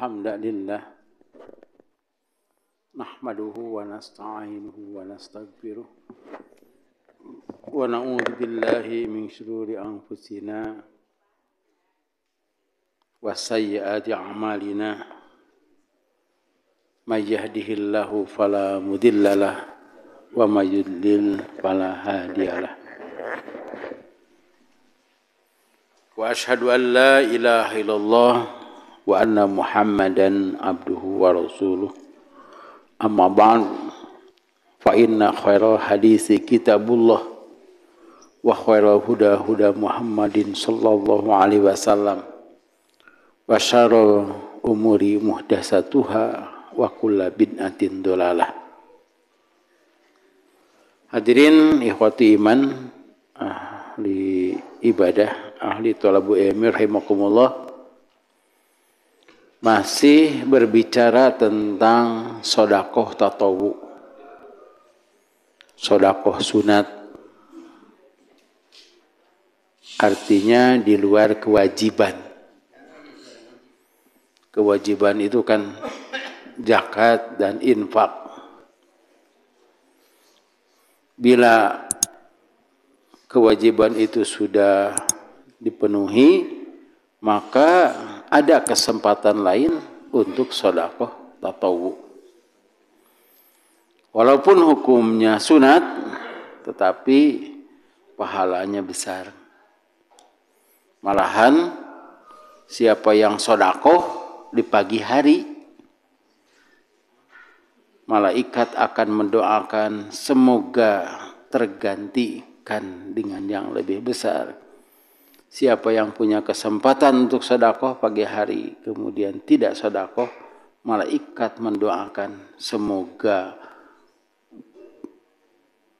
الحمد لله نحمده ونستعينه ونستغفره ونعوذ بالله من شرور أنفسنا وسيئات أعمالنا من يهده الله فلا مضل له ومن يضلل فلا هادي له وأشهد أن لا إله إلا الله وأن محمدا عبده ورسوله أما بعد فإن خير الحديث كتاب الله وخير الهدى هدى محمد صلى الله عليه وسلم وشر الأمور محدثاتها وكل بدعة ضلالة. Hadirin ikhwati iman, ahli ibadah, ahli thalabu ilmi rahimakumullah, masih berbicara tentang sedekah tatawwu, sedekah sunat, artinya di luar kewajiban. Kewajiban itu kan zakat dan infak. Bila kewajiban itu sudah dipenuhi, maka ada kesempatan lain untuk sedekah tatawwu. Walaupun hukumnya sunat, tetapi pahalanya besar. Malahan siapa yang sedekah di pagi hari, malaikat akan mendoakan semoga tergantikan dengan yang lebih besar. Siapa yang punya kesempatan untuk sedekah pagi hari kemudian tidak sedekah, malaikat mendoakan semoga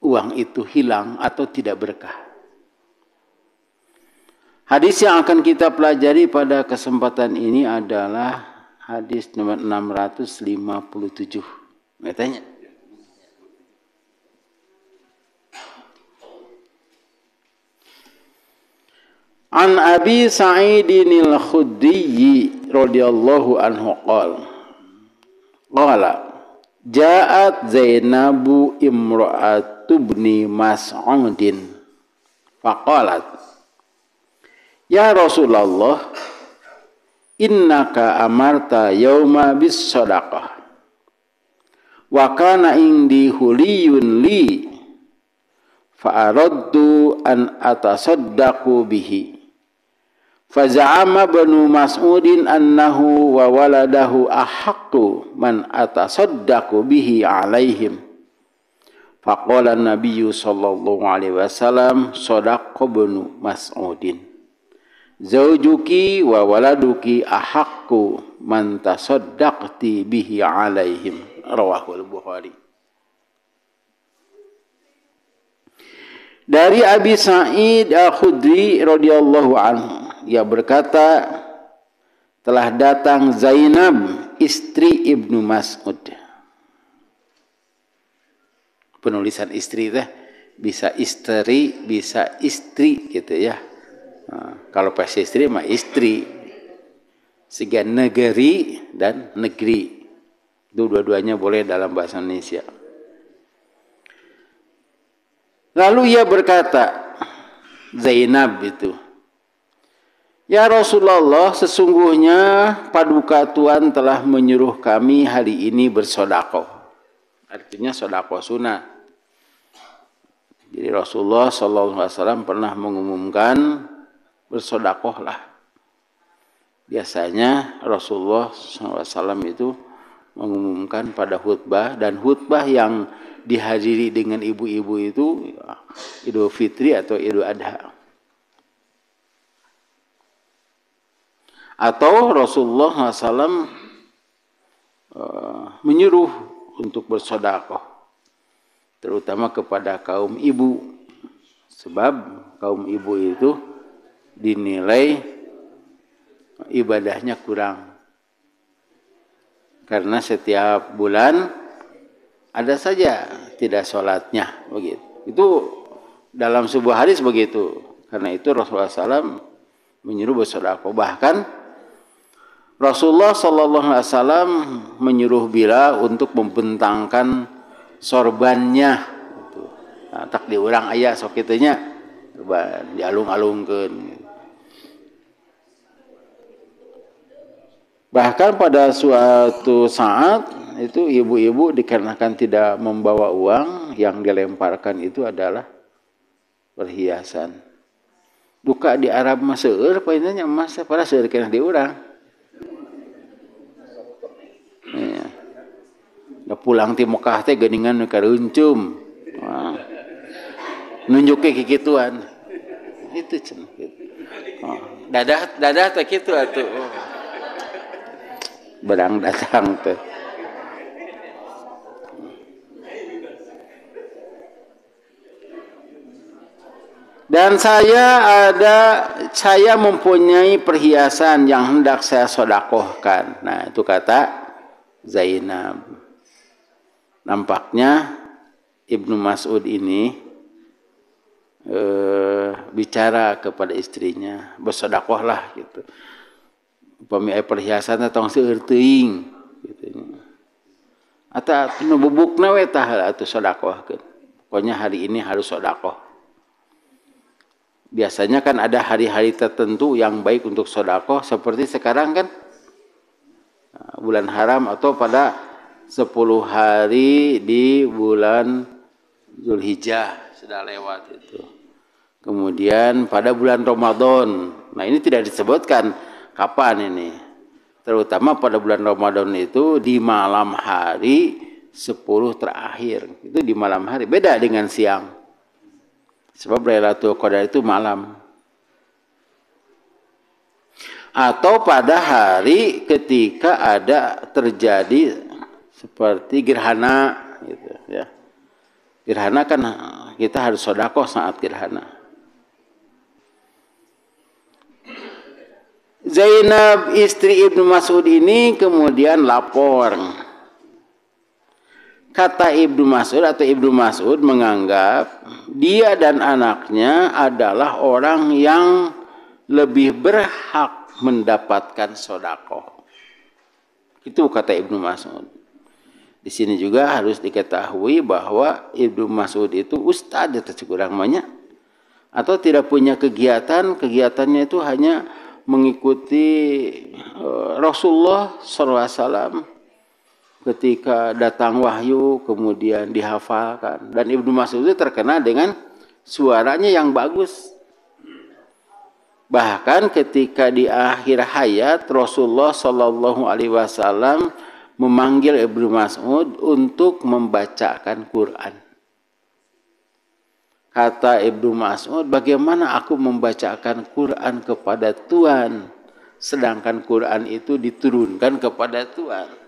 uang itu hilang atau tidak berkah. Hadis yang akan kita pelajari pada kesempatan ini adalah hadis nomor 657. Katanya, An Abi Sa'idin al-Khudri radhiyallahu anhu qala ja'at Zainabu imra'atu ibni Mas'udin faqalat ya Rasulullah innaka amarta yauma bis sadaqah wa kana indi huliyun li fa aradtu an atasaddaqu bihi faza'ama banu Mas'udin annahu wa waladahu ahaqqu man atasaddaqu bihi alaihim faqala an-nabiyyu sallallahu alaihi wasallam sadaqa banu Mas'udin zawjuki wa waladuki ahaqqu man tasaddaqti bihi alaihim rawahul Bukhari. Dari Abi Sa'id al-Khudri radhiyallahu anhu, ia berkata, telah datang Zainab istri Ibnu Mas'ud. Penulisan istri itu bisa istri, bisa istri gitu ya. Nah, kalau pas istri mah istri. Sehingga negeri dan negeri. Dua-duanya boleh dalam bahasa Indonesia. Lalu ia berkata, Zainab itu, ya Rasulullah, sesungguhnya paduka Tuhan telah menyuruh kami hari ini bersedekah. Artinya sedekah sunat. Jadi Rasulullah SAW pernah mengumumkan bersedekahlah. Biasanya Rasulullah SAW itu mengumumkan pada khutbah, dan khutbah yang dihadiri dengan ibu-ibu itu Idul Fitri atau Idul Adha. Atau Rasulullah SAW menyuruh untuk bersedekah, terutama kepada kaum ibu, sebab kaum ibu itu dinilai ibadahnya kurang, karena setiap bulan ada saja tidak sholatnya, begitu. Itu dalam sebuah hadis begitu. Karena itu Rasulullah SAW menyuruh bersedekah. Bahkan Rasulullah Shallallahu Alaihi Wasallam menyuruh Bilal untuk membentangkan sorbannya. Nah, tak diurang ayah sok itunya, dialung-alungkeun. Bahkan pada suatu saat itu ibu-ibu dikarenakan tidak membawa uang, yang dilemparkan itu adalah perhiasan. Duka di Arab mah seueur painanya emas pada seueur kena diurang. Ya. Da pulang ti Mekah teh geuningan nu kareuncum. Wah. Nunjuke kikituan. Itu cenah gitu. Oh. Dadah teh kitu atuh. Oh. Berang datang teh. Dan saya mempunyai perhiasan yang hendak saya sodakohkan. Nah, itu kata Zainab. Nampaknya Ibnu Mas'ud ini bicara kepada istrinya, bersodakohlah gitu. Upami perhiasan tong seueur teuing gitu. Ata nu bubukna we tah atuh sodakohkeun. Pokoknya hari ini harus sodakoh. Biasanya kan ada hari-hari tertentu yang baik untuk sodakoh, seperti sekarang kan bulan haram atau pada 10 hari di bulan Zulhijjah sudah lewat itu. Kemudian pada bulan Ramadan, nah ini tidak disebutkan kapan ini. Terutama pada bulan Ramadan itu di malam hari 10 terakhir, itu di malam hari, beda dengan siang. Sebab Lailatul Qadar itu malam. Atau pada hari ketika ada terjadi seperti gerhana gitu ya. Gerhana kan kita harus sedekah saat gerhana. Zainab istri Ibnu Mas'ud ini kemudian lapor. Kata Ibnu Mas'ud atau Ibnu Mas'ud menganggap dia dan anaknya adalah orang yang lebih berhak mendapatkan sedekah. Itu kata Ibnu Mas'ud. Di sini juga harus diketahui bahwa Ibnu Mas'ud itu ustadz atau kurang banyak, atau tidak punya kegiatan, kegiatannya itu hanya mengikuti Rasulullah SAW ketika datang wahyu kemudian dihafalkan. Dan Ibnu Mas'ud itu terkenal dengan suaranya yang bagus. Bahkan ketika di akhir hayat Rasulullah SAW memanggil Ibnu Mas'ud untuk membacakan Quran. Kata Ibnu Mas'ud, bagaimana aku membacakan Quran kepada Tuhan, sedangkan Quran itu diturunkan kepada Tuhan.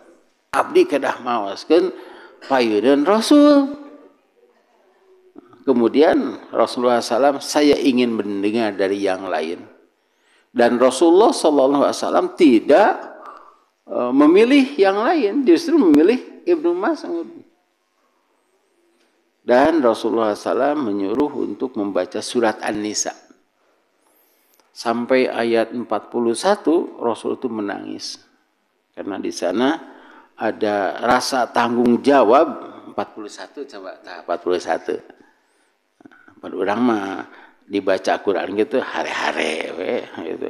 Abdi kedah maoskeun payeunan Rasul. Kemudian Rasulullah SAW, saya ingin mendengar dari yang lain. Dan Rasulullah SAW tidak memilih yang lain, justru memilih Ibnu Mas'ud. Dan Rasulullah SAW menyuruh untuk membaca surat An-Nisa. Sampai ayat 41 Rasul itu menangis. Karena di sana ada rasa tanggung jawab. 41 coba, 41. Pada orang mah dibaca Quran gitu hare-hare gitu.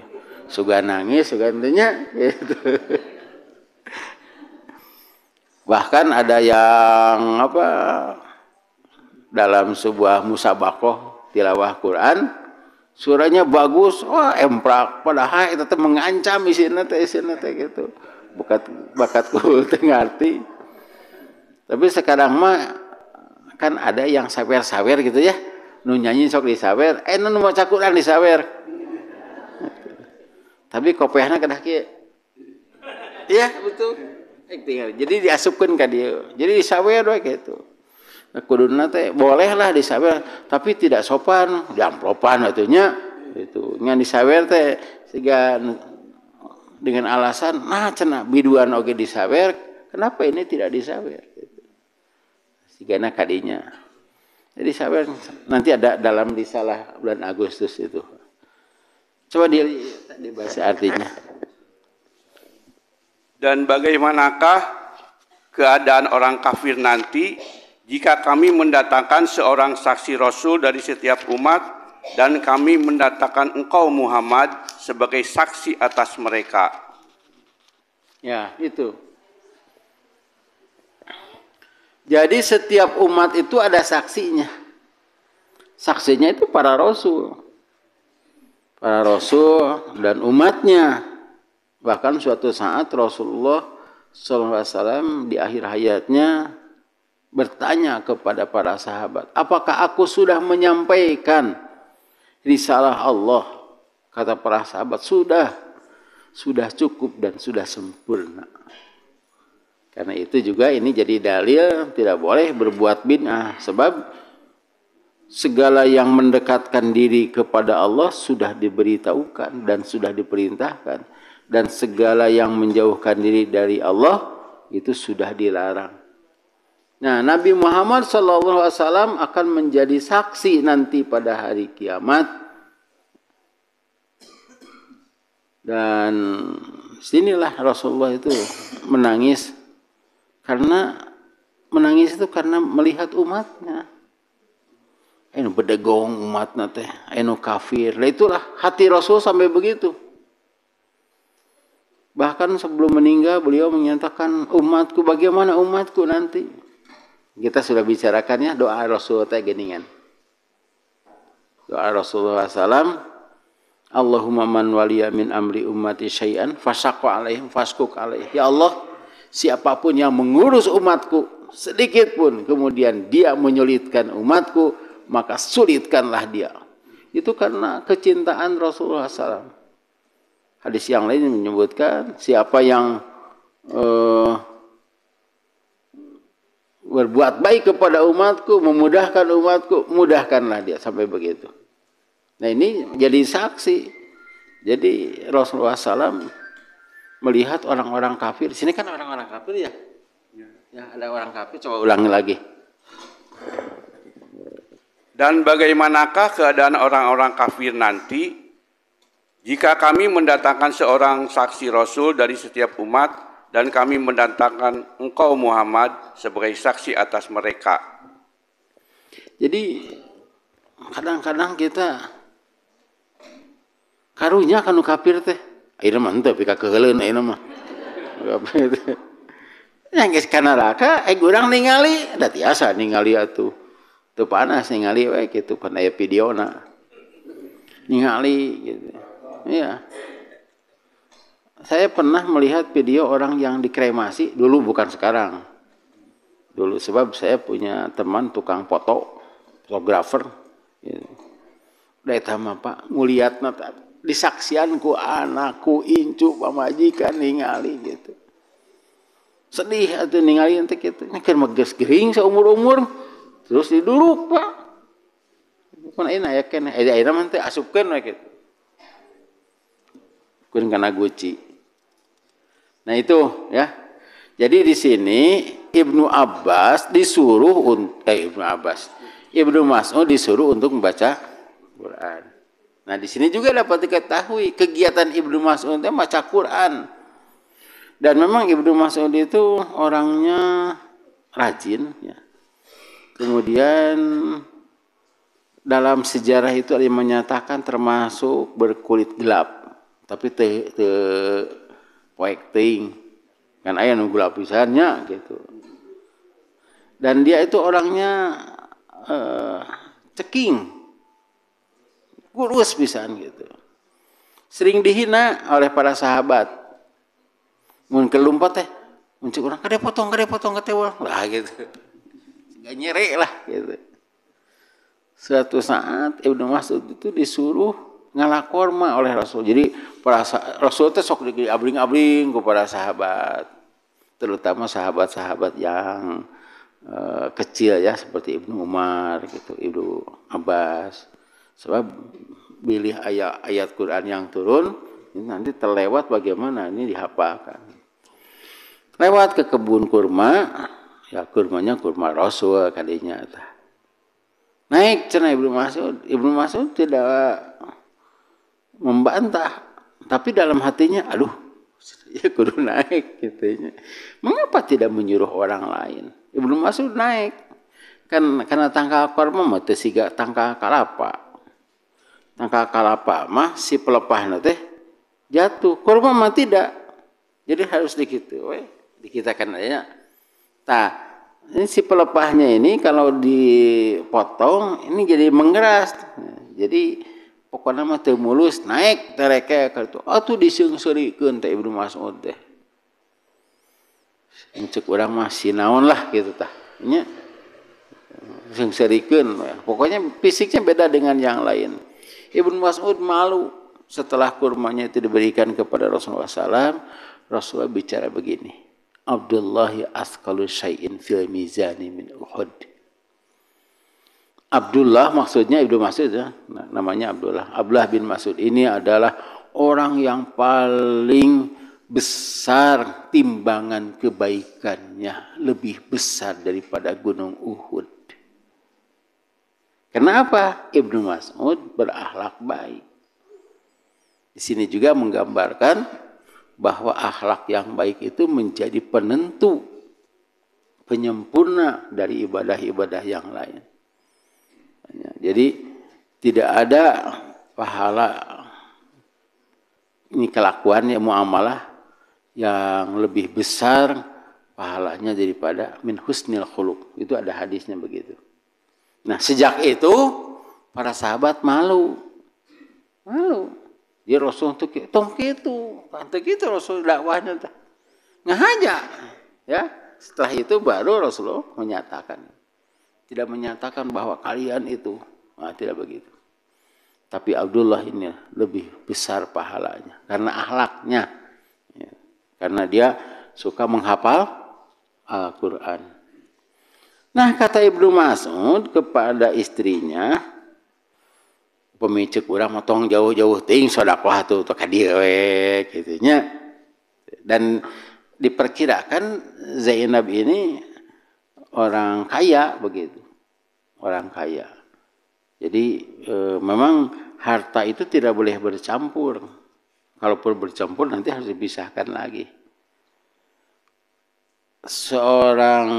Suga nangis, suga ntenya gitu. Bahkan ada yang dalam sebuah musabaqah tilawah Quran, surahnya bagus, wah emprak, padahal itu mengancam isina teh gitu. Bakatku teu ngarti. Tapi sekarang mah kan ada yang sawer-sawer gitu ya. Nu nyanyi sok disawer, nu maca Quran disawer. Tapi kopehna kedah kieu. Iya, betul. Jadi diasupkeun ka dieu. Jadi disawer we gitu. Kuduna teh bolehlah disawer, tapi tidak sopan, diamplopan atunya gitu. Ngan disawer teh siga dengan alasan, nah cenah biduan oge disawer, kenapa ini tidak disawer? Gitu. Sigana kadinya. Jadi sawer nanti ada dalam risalah bulan Agustus itu. Coba dibaca artinya. Dan bagaimanakah keadaan orang kafir nanti jika kami mendatangkan seorang saksi Rasul dari setiap umat dan kami mendatangkan engkau Muhammad sebagai saksi atas mereka? Ya, itu. Jadi setiap umat itu ada saksinya. Saksinya itu para rasul. Para rasul dan umatnya. Bahkan suatu saat Rasulullah SAW di akhir hayatnya bertanya kepada para sahabat, apakah aku sudah menyampaikan risalah Allah? Kata para sahabat, sudah cukup dan sudah sempurna. Karena itu juga ini jadi dalil tidak boleh berbuat bid'ah, sebab segala yang mendekatkan diri kepada Allah sudah diberitahukan dan sudah diperintahkan, dan segala yang menjauhkan diri dari Allah itu sudah dilarang. Nah, Nabi Muhammad SAW akan menjadi saksi nanti pada hari kiamat. Dan sinilah Rasulullah itu menangis. Menangis itu karena melihat umatnya. Eno bedegong umatnya teh, eno kafir. Nah, itulah hati Rasul sampai begitu. Bahkan sebelum meninggal beliau menyatakan, umatku, bagaimana umatku nanti? Kita sudah bicarakan ya doa Rasulullah geningan. Doa Rasulullah SAW, Allahumma man waliya min amri ummati syai'an fasaqqa alaihim faskuk alaih. Ya Allah, siapapun yang mengurus umatku sedikit pun kemudian dia menyulitkan umatku, maka sulitkanlah dia. Itu karena kecintaan Rasulullah SAW. Hadis yang lain menyebutkan siapa yang berbuat baik kepada umatku, memudahkan umatku, mudahkanlah dia, sampai begitu. Nah, ini jadi saksi. Jadi Rasulullah SAW melihat orang-orang kafir. Di sini kan orang-orang kafir ya. Ya, ada orang kafir. Coba ulangi lagi. Dan bagaimanakah keadaan orang-orang kafir nanti jika kami mendatangkan seorang saksi Rasul dari setiap umat dan kami mendatangkan engkau Muhammad sebagai saksi atas mereka? Jadi kadang-kadang kita karunya kanu kafir teh ayeuna mah henteu pika keheuleuan ayeuna mah. Yang geus kana neraka urang ningali da tiasa ningali atuh. Teu panas ningali we kitu pan aya videona. Ningali gitu. Iya. Saya pernah melihat video orang yang dikremasi dulu, bukan sekarang. Dulu sebab saya punya teman tukang fotografer. Gitu. Da eta mah Pak nguliatna disaksian ku anakku incu pamajikan ningali gitu. Sedih atuh ningali ente kitu. Nya keur geus geuring saumur-umur terus diduruk Pak. Pun ayeuna aya keneh. Ayeuna mah teh asupkeun we kitu. Kun kana guci. Nah itu ya. Jadi di sini Ibnu Mas'ud disuruh untuk membaca Quran. Nah di sini juga dapat diketahui kegiatan Ibnu Mas'ud itu baca Quran. Dan memang Ibnu Mas'ud itu orangnya rajin ya. Kemudian dalam sejarah itu ada yang menyatakan termasuk berkulit gelap. Tapi poek teuing kan aya nu gelap pisannya gitu. Dan dia itu orangnya ceking, kurus pisan gitu. Sering dihina oleh para sahabat. Mun kelumpat teh, mun cik urang kade potong katewal lah gitu. Gak nyere lah gitu. Suatu saat Ibnu Mas'ud itu disuruh ngalakorma oleh Rasul. Jadi para Rasul itu sok diabring-abring kepada sahabat, terutama sahabat-sahabat yang kecil ya, seperti Ibnu Umar gitu, Ibnu Abbas. Sebab pilih ayat Quran yang turun ini nanti terlewat bagaimana ini dihafalkan. Lewat ke kebun kurma, ya kurmanya kurma Rasul kadinya. Naik cenah Ibnu Mas'ud. Ibnu Mas'ud tidak membantah, tapi dalam hatinya, aduh, Ya kudu naik gitu. Mengapa tidak menyuruh orang lain? Ibnu Mas'ud naik. Kan karena tangkal korma mah teh siga tangkal kalapa. Tangkal kalapa mah si pelepahna teh jatuh. Korma mah tidak. Jadi harus dikitu we. Dikitakan aja. Tah, ini si pelepahnya ini kalau dipotong ini jadi mengeras. Jadi pokoknya mah teu mulus naik tereke kitu. Atuh diseungseurikeun teh Ibnu Mas'ud teh. Cek urang mah sinaon lah gitu tah. Nya seungseurikeun. Pokoknya fisiknya beda dengan yang lain. Ibnu Mas'ud malu setelah kurmanya itu diberikan kepada Rasulullah SAW. Rasulullah bicara begini. Abdullahi asqalu syai'in fil mizani min Uhud. Abdullah maksudnya Ibnu Mas'ud ya, namanya Abdullah. Abdullah bin Mas'ud ini adalah orang yang paling besar timbangan kebaikannya, lebih besar daripada gunung Uhud. Kenapa? Ibnu Mas'ud berakhlak baik. Di sini juga menggambarkan bahwa akhlak yang baik itu menjadi penentu, penyempurna dari ibadah-ibadah yang lain. Jadi tidak ada pahala ini kelakuan yang muamalah yang lebih besar pahalanya daripada min husnil khuluq. Itu ada hadisnya begitu. Nah sejak itu para sahabat malu. Dia Rasul tuh tong kitu, tante gitu Rasul dakwahnya teh. Ngahaja. Ya, setelah itu baru Rasulullah menyatakan. Tidak menyatakan bahwa kalian itu, tidak begitu. Tapi Abdullah ini lebih besar pahalanya karena akhlaknya. Ya, karena dia suka menghafal Al-Qur'an. Nah, kata Ibnu Mas'ud kepada istrinya, pemicek urang motong jauh-jauh ting sedekah tuh ka dieu we kitu nya. Dan diperkirakan Zainab ini orang kaya begitu. Orang kaya. Jadi memang harta itu tidak boleh bercampur. Kalaupun bercampur nanti harus dipisahkan lagi. Seorang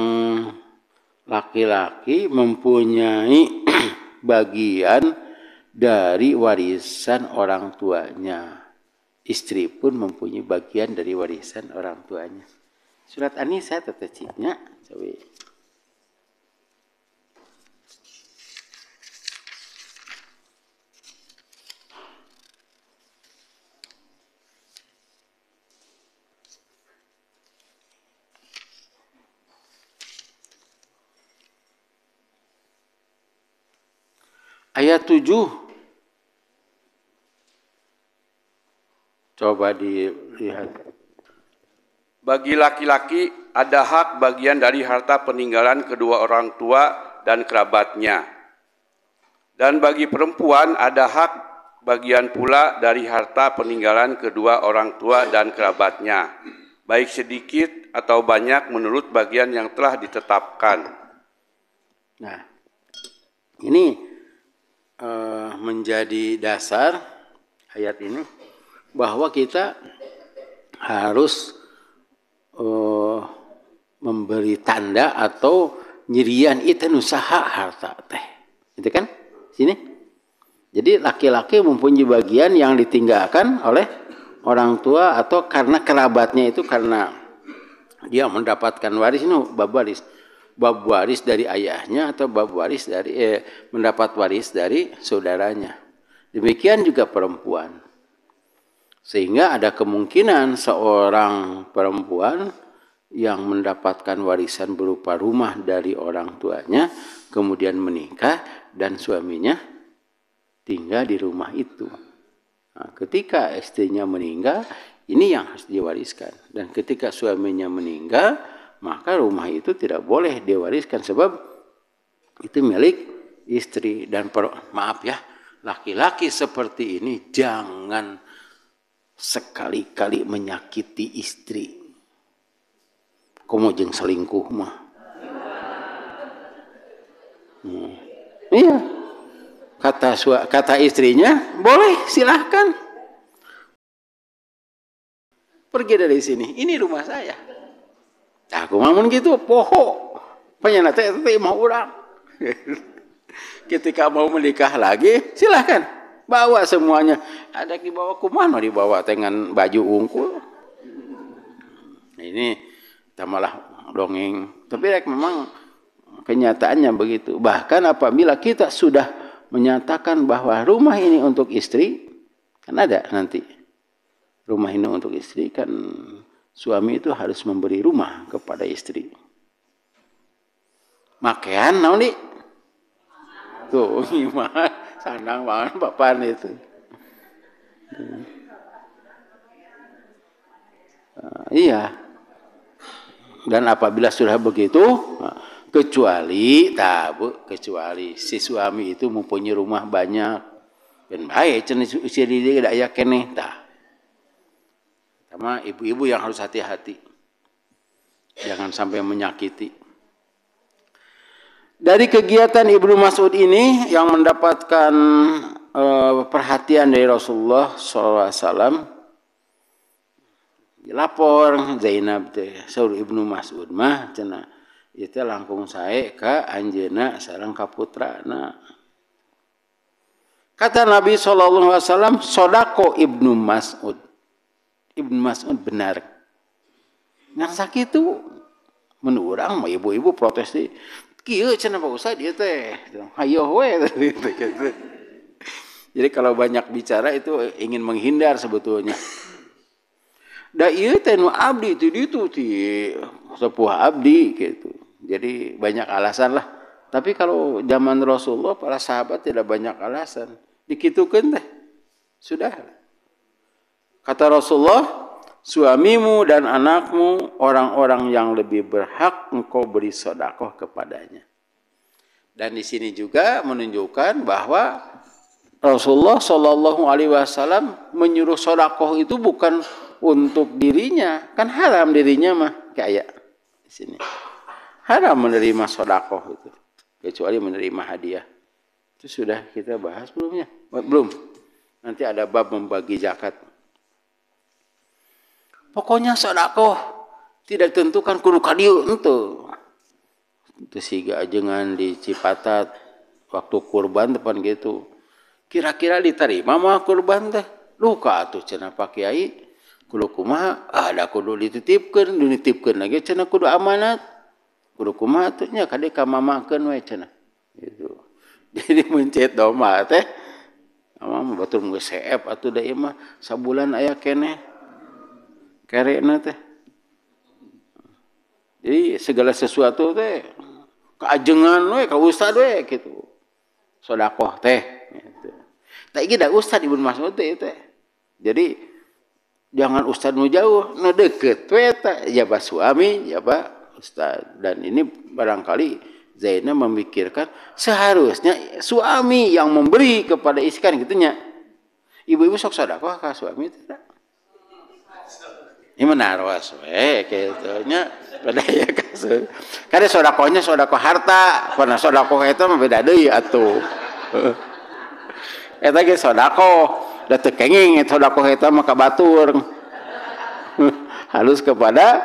laki-laki mempunyai bagian dari warisan orang tuanya. Istri pun mempunyai bagian dari warisan orang tuanya. Surat An-Nisa tetecinya. Coba. Ayat 7. Coba dilihat. Bagi laki-laki ada hak bagian dari harta peninggalan kedua orang tua dan kerabatnya. Dan bagi perempuan ada hak bagian pula dari harta peninggalan kedua orang tua dan kerabatnya, baik sedikit atau banyak menurut bagian yang telah ditetapkan. Nah, ini menjadi dasar ayat ini bahwa kita harus memberi tanda atau nyirian itu usaha harta teh. Itu kan? Sini. Jadi laki-laki mempunyai bagian yang ditinggalkan oleh orang tua atau karena kerabatnya itu karena dia mendapatkan waris ini bab waris dari ayahnya atau bab waris dari mendapat waris dari saudaranya. Demikian juga perempuan. Sehingga ada kemungkinan seorang perempuan yang mendapatkan warisan berupa rumah dari orang tuanya, kemudian menikah dan suaminya tinggal di rumah itu. Nah, ketika istrinya meninggal, ini yang harus diwariskan. Dan ketika suaminya meninggal, maka rumah itu tidak boleh diwariskan sebab itu milik istri. Dan maaf ya, laki-laki seperti ini jangan sekali-kali menyakiti istri. Komo jeung selingkuh mah. Iya. Kata istrinya, boleh silahkan. pergi dari sini, ini rumah saya. Aku ngomong gitu, poho. Pengen nanti mau orang. Ketika mau menikah lagi, silahkan bawa semuanya. Ada dibawa ke mana? Dibawa dengan baju ungu. Ini malah dongeng. Tapi memang kenyataannya begitu. Bahkan apabila kita sudah menyatakan bahwa rumah ini untuk istri, kan ada nanti. Rumah ini untuk istri, kan suami itu harus memberi rumah kepada istri. Makean naon di? Tuh gimana? Sandang banget bapak itu. Iya. Dan apabila sudah begitu, kecuali si suami itu mempunyai rumah banyak, dan baik cenah istri dia tidak aya keneh tah. Sama ibu-ibu yang harus hati-hati, jangan sampai menyakiti. Dari kegiatan Ibnu Mas'ud ini yang mendapatkan perhatian dari Rasulullah SAW, dilapor Zainab teh saur Ibnu Mas'ud mah cenah ieu langkung sae ka anjeunna sareng ka putrana. Kata Nabi SAW, sodako Ibnu Mas'ud. Ibnu Mas'ud benar. Ngan sakitu mun urang mah ibu-ibu protes di kieu cenah Pak Ustaz ieu teh. Hayo we. Jadi kalau banyak bicara itu ingin menghindar sebetulnya. Da ieu teh nu abdi itu ti sepuh abdi gitu. Jadi banyak alasan lah. Tapi kalau zaman Rasulullah para sahabat tidak banyak alasan. Dikitukeun teh. Sudah. Kata Rasulullah, suamimu dan anakmu orang-orang yang lebih berhak engkau beri sedekah kepadanya. Dan di sini juga menunjukkan bahwa Rasulullah Shallallahu Alaihi Wasallam menyuruh sedekah itu bukan untuk dirinya, kan haram dirinya mah kayak di sini. Haram menerima sedekah itu, kecuali menerima hadiah. Itu sudah kita bahas belumnya? Belum. Nanti ada bab membagi zakat. Pokoknya sedekah tidak tentukan kudu ka dieu henteu. Itu siga ajengan di Cipatat waktu kurban depan gitu. Kira-kira diterima mah kurban teh? Luka atuh cenah Pak Kiai. Kudu kumaha? Ada kudu dititipkeun lagi cenah kudu amanat. Kudu kumaha atuh nya kade ka mamakeun we cenah. Gitu. Jadi mencet domba teh. Amang batur geus seep atuh da ieu mah sabulan aya keneh. Karena teh, jadi segala sesuatu teh keajengan we, ka ustad we gitu, sedekah teh. Gitu. Tak kira ustad Ibnu Mas'ud teh. Jadi jangan ustad nu jauh, nu deket we teh, jaba suami, jaba ustad. Dan ini barangkali Zainab memikirkan seharusnya suami yang memberi kepada istri kan gitunya. Ibu-ibu sok sedekah ka suami tidak? Ini menaros we kitu nya pada ya kasus. Kade sedekahnya sedekah harta, pernah sedekah eta mah beda deui atuh. Eta ge sedekah, da teu kenging sedekah eta mah ka batur. Halus kepada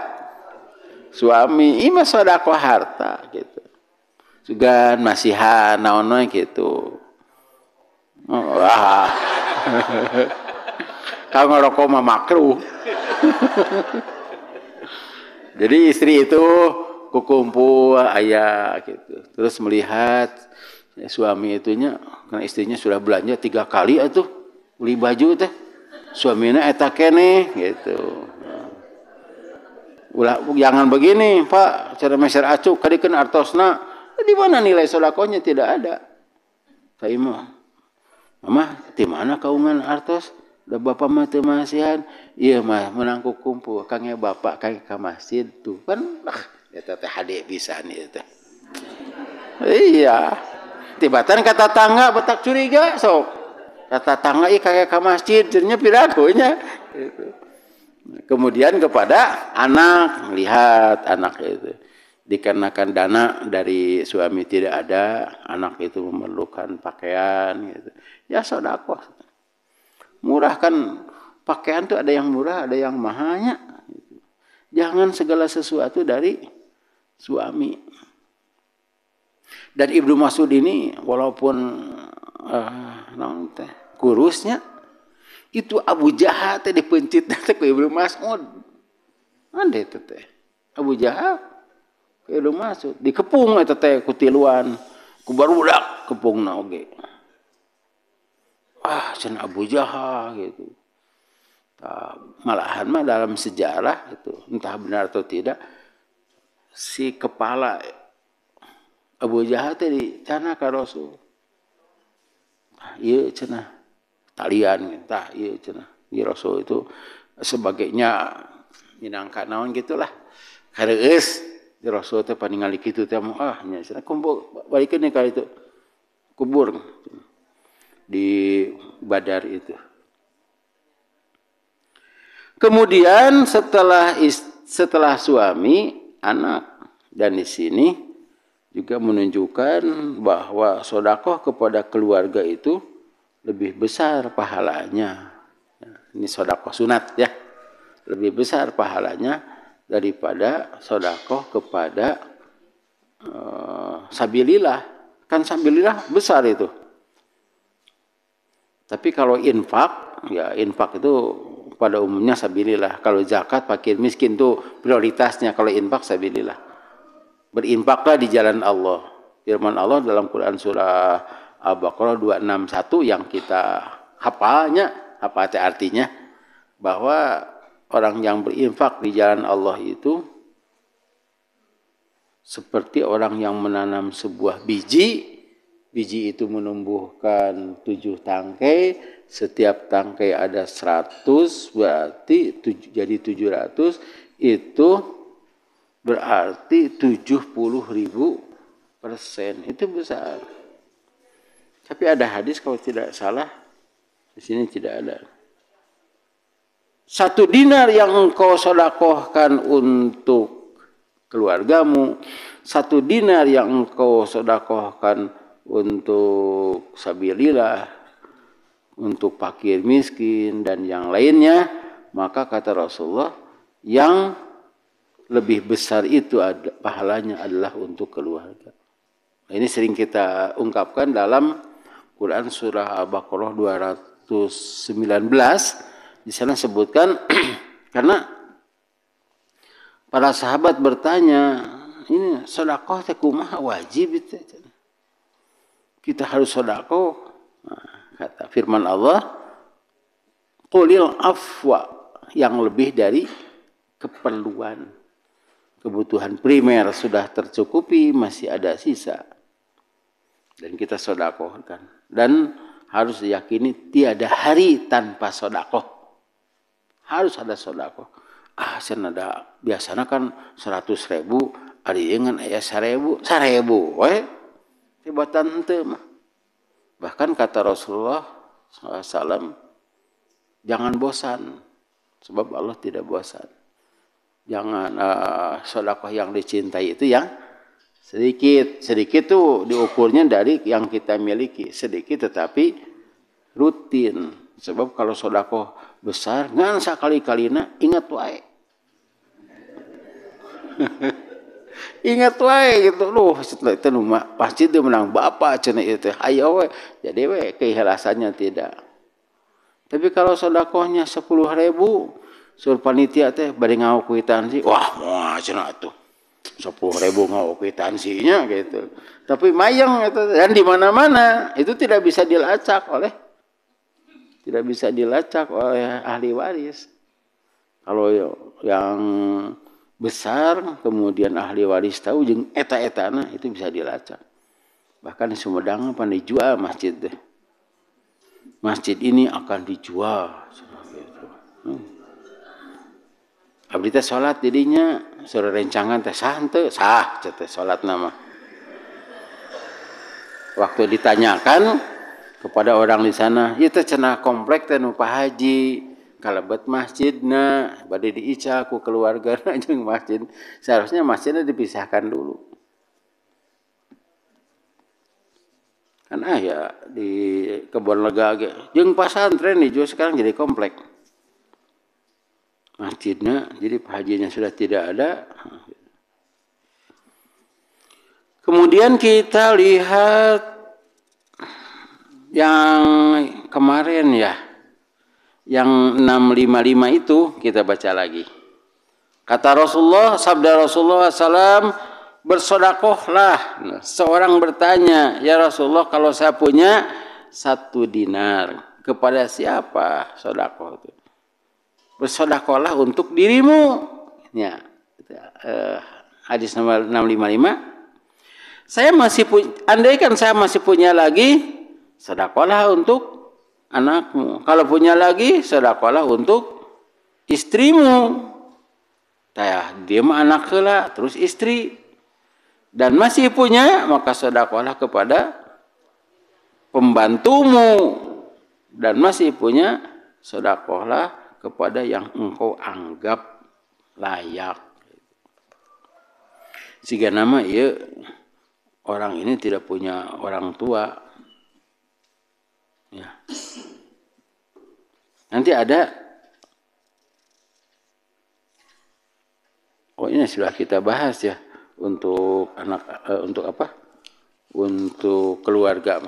suami, ieu mah sedekah harta gitu. Sugan masihan naon we gitu. Wah. Kalau ngerokok mah makruh. Jadi istri itu kukumpul ayah gitu. Terus melihat suami itunya, karena istrinya sudah belanja 3 kali atuh beli baju teh. Suaminya eta keneh gitu. Ulah jangan begini, Pak, cara meser acuk kadikeun artosna. Di mana nilai sedekahnya tidak ada. Saya mah, Mama, di mana kaungan artos? Da bapak mah teu masihan. Ieu mah menang kumpul kangnya bapak kang ka masjid tuh. Kan eta teh hade pisan ieu teh. Iya. Tibatan kata tangga betak curiga sok. Kata tangga ieu kaya ka masjid cenah piragonya gitu. Kemudian kepada anak, melihat anak itu. Dikarenakan dana dari suami tidak ada, anak itu memerlukan pakaian gitu. Ya sedekah. Murah kan Pakaian tuh ada yang murah, ada yang mahalnya. Jangan segala sesuatu dari suami. Dan Ibnu Mas'ud ini walaupun kurusnya, itu Abu Jahal teh dipencit teh ke Ibnu Mas'ud. Ande itu teh. Abu Jahal ke Ibnu Mas'ud dikepung eta teh ku tiluan, ku barudak kepungna oge. Cenah Abu Jahal gitu. Malahan mah dalam sejarah itu entah benar atau tidak, si kepala Abu Jahal teh dicana ka Rasul. Ieu cenah talian tah ieu cenah. Ieu Rasul itu sebagainya minangka naon gitulah. Kareueus di Rasul teh paningali kitu teh nya cenah kumpul balikeun ka itu kubur di Badar itu. Kemudian setelah suami, anak, dan di sini juga menunjukkan bahwa sedekah kepada keluarga itu lebih besar pahalanya. Ini sedekah sunat ya, lebih besar pahalanya daripada sedekah kepada sabilillah. Kan sabilillah besar itu. Tapi kalau infak, ya infak itu pada umumnya sabilillah. Kalau zakat fakir miskin itu prioritasnya. Kalau infak sabilillah. Berinfaklah di jalan Allah. Firman Allah dalam Quran surah Al-Baqarah 261 yang kita hafalnya, apa artinya? Bahwa orang yang berinfak di jalan Allah itu seperti orang yang menanam sebuah biji. Biji itu menumbuhkan 7 tangkai, setiap tangkai ada 100, berarti jadi 700, itu berarti 70.000%. Itu besar. Tapi ada hadis kalau tidak salah, di sini tidak ada. 1 dinar yang engkau sedekahkan untuk keluargamu, 1 dinar yang engkau sedekahkan untuk sabilillah, untuk fakir miskin dan yang lainnya, maka kata Rasulullah yang lebih besar itu pahalanya adalah untuk keluarga. Nah, ini sering kita ungkapkan dalam Quran surah Al-Baqarah 219. Di sana sebutkan karena para sahabat bertanya, ini sedekah teh kumaha wajib itu? Kita harus sedekah. Kata firman Allah, qulil afwa, yang lebih dari keperluan. Kebutuhan primer sudah tercukupi, masih ada sisa. Dan kita sedekahkan. Dan harus diyakini tiada hari tanpa sedekah. Harus ada sedekah. Senada biasanya kan 100.000, ada yang aya 1.000, 1.000, tibatan henteu mah. Bahkan kata Rasulullah SAW, jangan bosan, sebab Allah tidak bosan. Jangan sedekah yang dicintai itu yang sedikit. Sedikit tuh diukurnya dari yang kita miliki. Sedikit tetapi rutin. Sebab kalau sedekah besar, ngan sakali-kalina ingat wae. Ingat wae gitu loh, setelah itu pasti dia menang bapak cenah itu. Ayo we. Jadi we keikhlasannya tidak. Tapi kalau sedekahnya 10.000, suruh panitia teh bari ngau kwitansi, wah moal cenah atuh. 10.000 ngau kwitansinya gitu. Tapi mayang itu dan di mana-mana itu tidak bisa dilacak oleh ahli waris. Kalau yang besar kemudian ahli waris tahu jeung eta-etana itu bisa dilacak. Bahkan di Sumedang pan dijual masjid deh. Masjid ini akan dijual. Abdi teh salat didinya, suruh rencangan teh sah henteu? Sah, teh salat nama. Waktu ditanyakan kepada orang di sana, ieu teh cenah komplek teh nu Pak Haji. Kalebet masjidna bade diica ku keluargana jeung masjid. Seharusnya masjidnya dipisahkan dulu. Kan ya di Kebon Lega ge jeung pasantren dijual sekarang jadi komplek. masjidnya, jadi hajinya sudah tidak ada. Kemudian kita lihat yang kemarin ya, yang 655 itu kita baca lagi. Kata Rasulullah, sabda Rasulullah SAW, bersodakohlah. Seorang bertanya, ya Rasulullah, kalau saya punya 1 dinar, kepada siapa sodakoh itu? Bersodakohlah untuk dirimu. Ya, hadis nomor 655. Saya masih andaikan saya masih punya lagi, sodakohlah untuk anakmu. Kalau punya lagi, sodakohlah untuk istrimu. Dia mah anak heula, terus istri. Dan masih punya, maka sodakohlah kepada pembantumu. Dan masih punya, sodakohlah kepada yang engkau anggap layak. Sehingga nama ya, orang ini tidak punya orang tua. Ya. Nanti ada, ini sudah kita bahas ya, untuk anak, untuk apa? Untuk keluarga.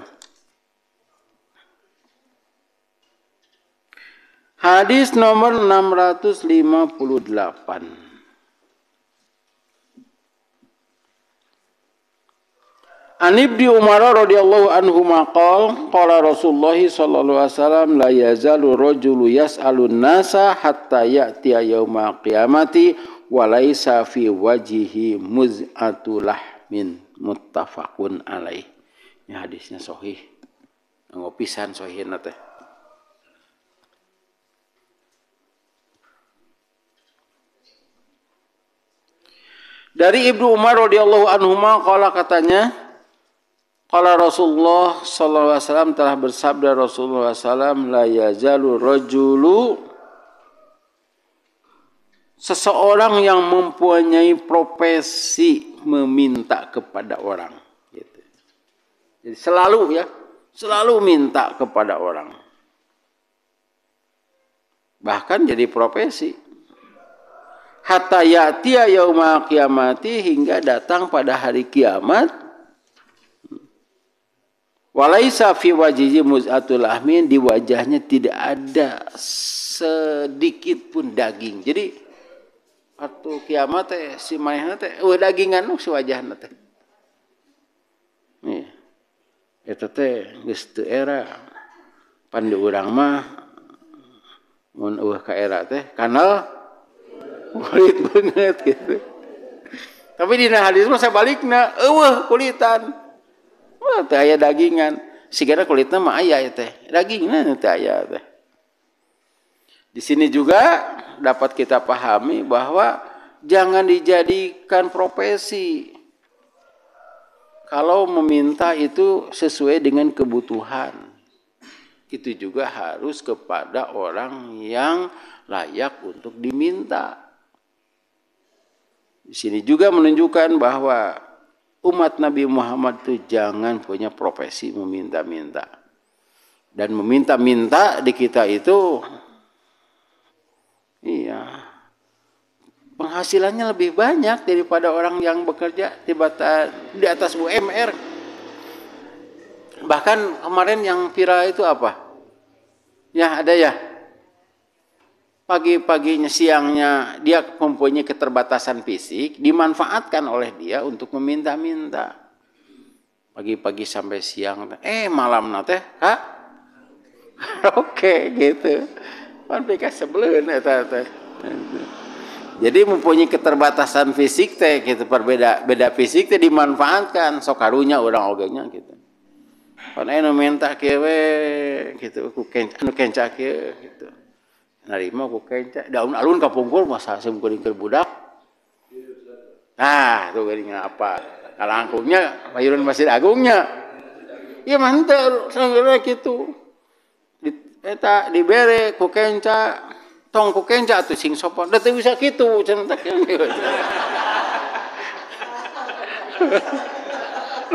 Hadis nomor 658. An Ibnu Umar radhiyallahu anhu maqal qala Rasulullah sallallahu alaihi wasallam la yazalu rajulu yas'alun nasa hatta ya'tiya yaumil qiyamati wa laisa fi wajhihi muz'atu lahmin muttafaqun alaih. Ini hadisnya sahih. Ngopisan sahihna teh. Dari Ibnu Umar radhiyallahu anhuma qala katanya, qala Rasulullah sallallahu alaihi wasallam, telah bersabda Rasulullah sallam, la yazalu rajulu, seseorang yang mempunyai profesi meminta kepada orang gitu. Jadi selalu ya, selalu minta kepada orang. Bahkan jadi profesi. Hatta ya'tiya yaumil qiyamati, hingga datang pada hari kiamat. Walaisa fi wajhihi muz'atul lahmin, di wajahnya tidak ada sedikit pun daging. Jadi waktu kiamat teh si manehna teh dagingan nu si wajahna teh. Nih. Eta teh geus teu era. Pan di urang mah mun eueuh ka era teh kanal kulit banget gitu. Tapi dina hadis mah sabalikna, eueuh kulitan. Wah, teu aya dagingan. Sigana kulitna mah aya teh. Dagingna teu aya teh. Di sini juga dapat kita pahami bahwa jangan dijadikan profesi. Kalau meminta itu sesuai dengan kebutuhan. Itu juga harus kepada orang yang layak untuk diminta. Di sini juga menunjukkan bahwa umat Nabi Muhammad itu jangan punya profesi meminta-minta. Dan meminta-minta di kita itu, iya, penghasilannya lebih banyak daripada orang yang bekerja di atas UMR. Bahkan kemarin yang viral itu apa? Ya ada ya. Pagi-paginya, siangnya dia mempunyai keterbatasan fisik, dimanfaatkan oleh dia untuk meminta-minta. Pagi-pagi sampai siang, malam nate, Kak? Oke, gitu. Pan pika sebeleun eta teh. Jadi mempunyai keterbatasan fisik teh gitu, beda fisik teh dimanfaatkan, sok karunya urang ogenya gitu. Pan anu minta kieu we gitu, ku kenca kieu gitu. Narima ku kenca, daun alun kapungkul masa asem kuring keur budak. Nah, tuh geuning apa? Kalangkungnya mayureun Masjid Agungnya. Ieu mah henteu sangeuna kitu. Eta dibere ku kenca, tong ku kenca atuh sing sopan. Da teu bisa kitu cenah teh.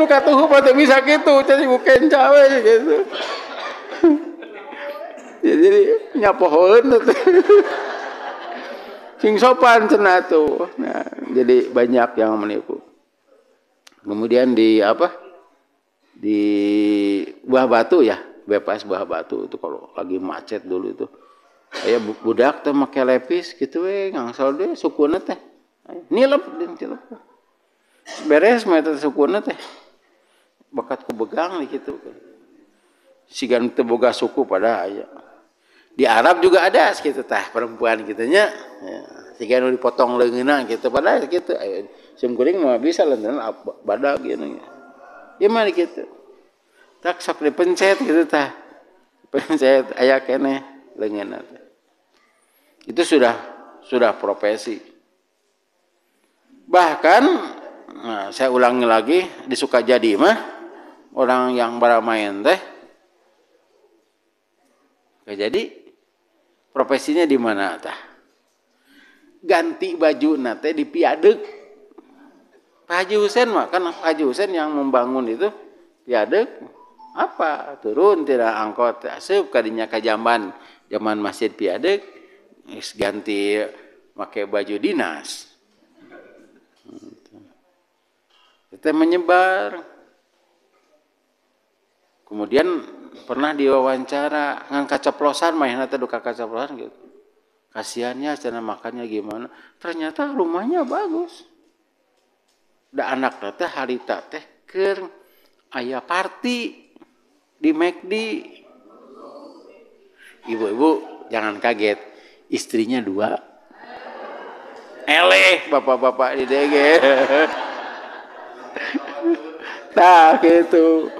Nu katuhu mah teu bisa kitu, cenah ku kenca we gitu. Jadi nyapohoeun Sing sopan cenah tuh. Nah, jadi banyak yang menipu. Kemudian di apa? Di Buah Batu ya, bebas Buah Batu itu kalau lagi macet dulu itu. Aya budak teh make lepis kitu we ngangsal deui sukuna teh. Nilep jeung cilep. Beres mah eta sukuna teh. Bakat kubegang di kitu. Sigan teu boga suku pada aya. Di Arab juga ada gitu tah perempuan gitunya. Ya, siga nu dipotong leungeunna gitu pada kitu. Sim kuring mah bisa leuneun badag gitu. Ieu mah kitu. Tak sok dipencet gitu tah. Pencet aya keneh leungeunna teh. Itu sudah profesi. Bahkan nah, saya ulangi lagi di Sukajadi mah orang yang baramain teh jadi profesinya di mana tah? Ganti baju nate di piadeg. Pak Haji Husein mah kan Haji Husein yang membangun itu piadeg apa? Turun tidak angkot asup kadinya ka zaman masjid piadeg ganti pakai baju dinas. Itu menyebar. Kemudian pernah diwawancara ngangkat ceplosan mainnya teh duka ceplosan gitu. Kasihannya cara makannya gimana? Ternyata rumahnya bagus. Da anak teh harita teh keur aya party di McD. Ibu-ibu jangan kaget, istrinya 2. Eleh bapak-bapak di DG. Nah gitu.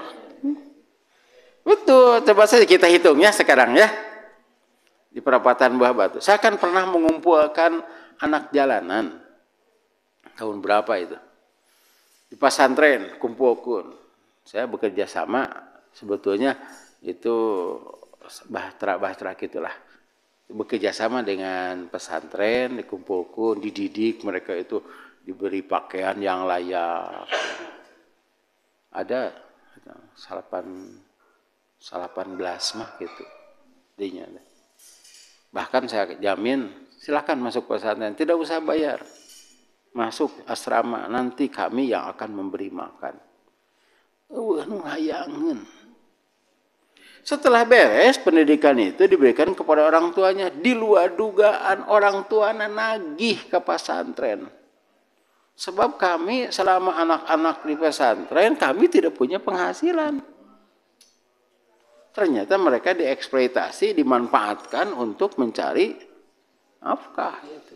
Betul, coba saja kita hitungnya sekarang ya. Di perapatan Buah Batu. Saya kan pernah mengumpulkan anak jalanan. Tahun berapa itu? Di pesantren, kumpulkan. Saya bekerja sama, sebetulnya itu bahtera gitulah. Bekerja sama dengan pesantren, dikumpulkan, dididik, mereka itu diberi pakaian yang layak. Ada 18 mah gitu. Dinya. Bahkan saya jamin silakan masuk pesantren, tidak usah bayar. Masuk asrama, nanti kami yang akan memberi makan. Nu hayangeun. Setelah beres pendidikan itu diberikan kepada orang tuanya, di luar dugaan orang tuanya nagih ke pesantren. Sebab kami selama anak-anak di pesantren kami tidak punya penghasilan. Ternyata mereka dieksploitasi, dimanfaatkan untuk mencari nafkah. Gitu.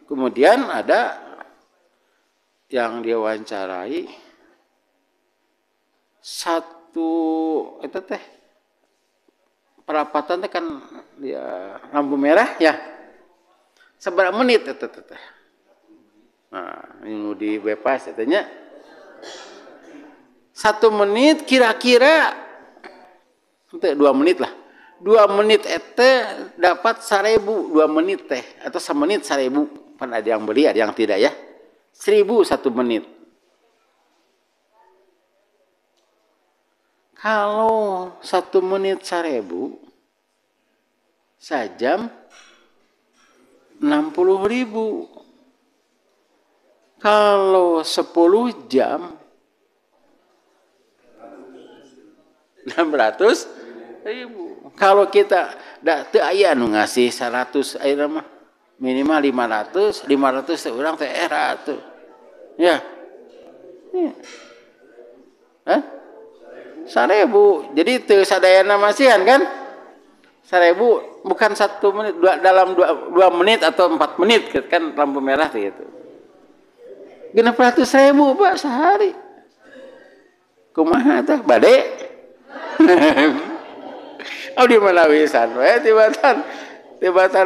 Kemudian ada yang diwawancarai satu itu teh perapatan teh kan dia lampu merah ya. Seberapa menit itu teh. Nah, ini di bebas katanya. 1 menit kira-kira 2 menit lah. 2 menit dapat 1.000 2 menit teh atau 1 menit 1.000. Kan ada yang beli, ada yang tidak ya. 1.000 1 menit. Kalau 1 menit 1.000 sajam 60.000. Kalau 10 jam 600.000. Kalau kita teu aya nu ngasih 100 ayeuna mah minimal 500 orang teh era tuh. Ya. Hah? 1.000. Jadi teu sadayana masihan kan? 1.000 bukan 1 menit, dalam 2 menit atau 4 menit kan lampu merah gitu. 600.000 Pak sehari. Kumaha teh bade? Oh di mana wisan we tibatan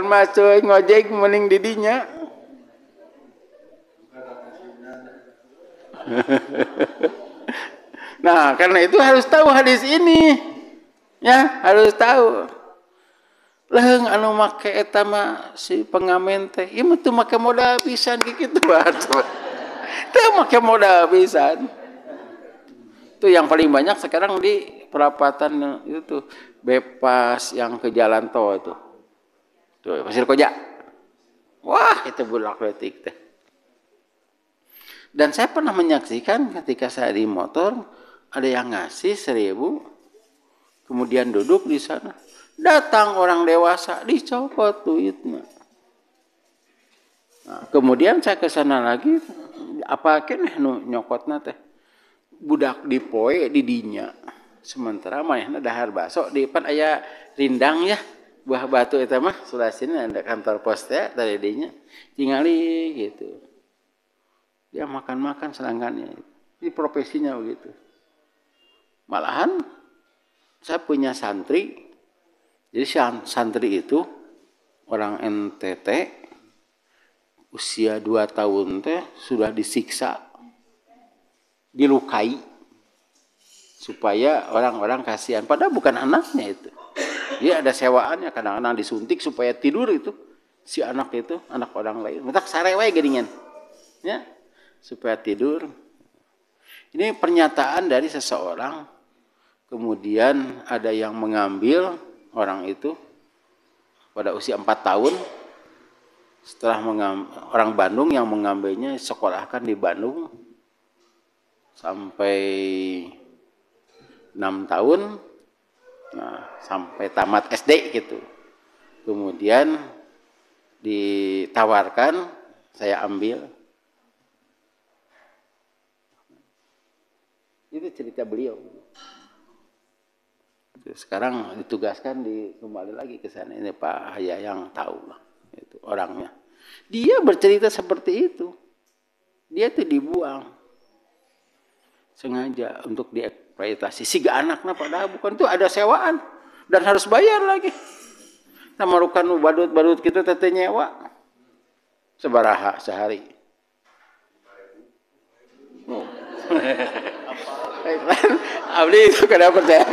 mah cuy ngojek mending di dinya. Nah, karena itu harus tahu hadis ini. Ya, harus tahu. Leung anu make eta mah si pengamen teh, ieu mah teu make modal pisan kitu atuh. Teu make modal pisan. Itu yang paling banyak sekarang di perapatan itu tuh bebas yang ke jalan tol itu. Tuh Pasir Koja. Wah, itu bolak-balik teh. Dan saya pernah menyaksikan ketika saya di motor, ada yang ngasih 1.000, kemudian duduk di sana. Datang orang dewasa, dicopot duitnya. Nah, kemudian saya ke sana lagi, apa keneh nu nyokotna teh? Budak dipoe di dinya. Sementara manehna dahar baso di depan aya rindang ya. Buah batu eta mah sebelah sini ada kantor pos teh dari dinya. Tingali gitu. Dia makan-makan selangkannya. Ini profesinya begitu. Malahan saya punya santri. Jadi santri itu orang NTT usia 2 tahun teh sudah disiksa, dilukai supaya orang-orang kasihan. Padahal bukan anaknya itu. Dia ada sewaannya, kadang-kadang disuntik supaya tidur itu si anak itu, anak orang lain. Mentak sarewai geuningan. Ya, supaya tidur. Ini pernyataan dari seseorang. Kemudian ada yang mengambil orang itu pada usia 4 tahun. Setelah orang Bandung yang mengambilnya sekolahkan di Bandung sampai 6 tahun, nah, sampai tamat SD gitu. Kemudian ditawarkan, saya ambil. Itu cerita beliau. Sekarang ditugaskan kembali lagi ke sana. Ini Pak Haya yang tahu lah itu orangnya. Dia bercerita seperti itu. Dia tuh dibuang sengaja untuk dieksploitasi. Siga anaknya padahal bukan, itu ada sewaan dan harus bayar lagi. Namarukan badut-badut kita tete nyewa sebaraha sehari. Oh. Abdi itu kada percaya.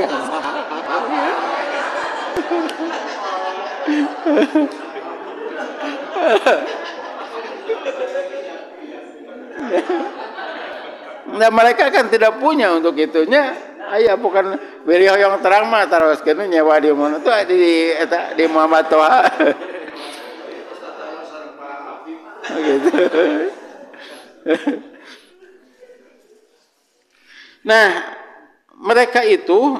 Nah, mereka kan tidak punya untuk itunya. Aya bukan beri yang terang mah taroskeun nyewa di mana tuh di Muhammad Toha. Gitu. Nah, mereka itu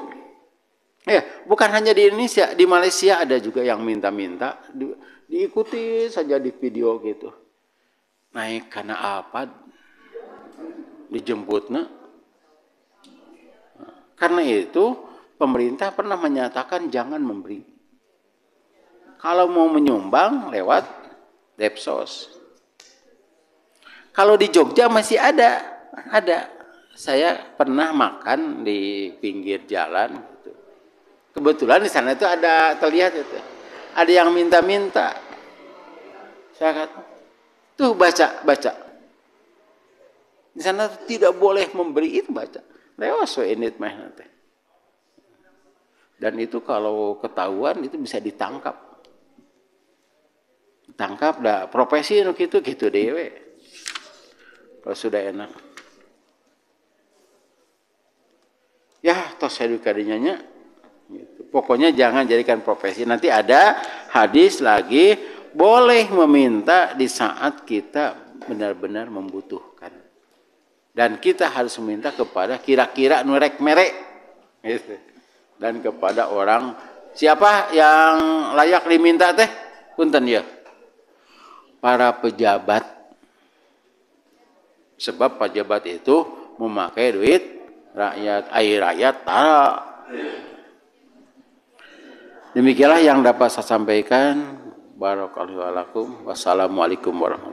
ya bukan hanya di Indonesia, di Malaysia ada juga yang minta-minta diikuti saja di video gitu. Naik karena apa? Dijemputnya. Karena itu pemerintah pernah menyatakan jangan memberi. Kalau mau menyumbang lewat Depsos. Kalau di Jogja masih ada. Saya pernah makan di pinggir jalan. Gitu. Kebetulan di sana itu ada terlihat itu, ada yang minta-minta. Saya kata, tuh baca. Di sana tidak boleh memberi, itu baca. Lewas ini mah nanti. Dan itu kalau ketahuan itu bisa ditangkap. Ditangkap dah profesi gitu dewe. Kalau sudah enak. Ya, tos edukasinya gitu. Pokoknya jangan jadikan profesi. Nanti ada hadis lagi, boleh meminta di saat kita benar-benar membutuhkan. Dan kita harus meminta kepada kira-kira nurek merek. Gitu. Dan kepada orang, siapa yang layak diminta teh? Punten ya. Para pejabat. Sebab pejabat itu memakai duit rakyat tara. Demikianlah yang dapat saya sampaikan. Barakallahu lakum. Wassalamualaikum warahmatullahi wabarakatuh.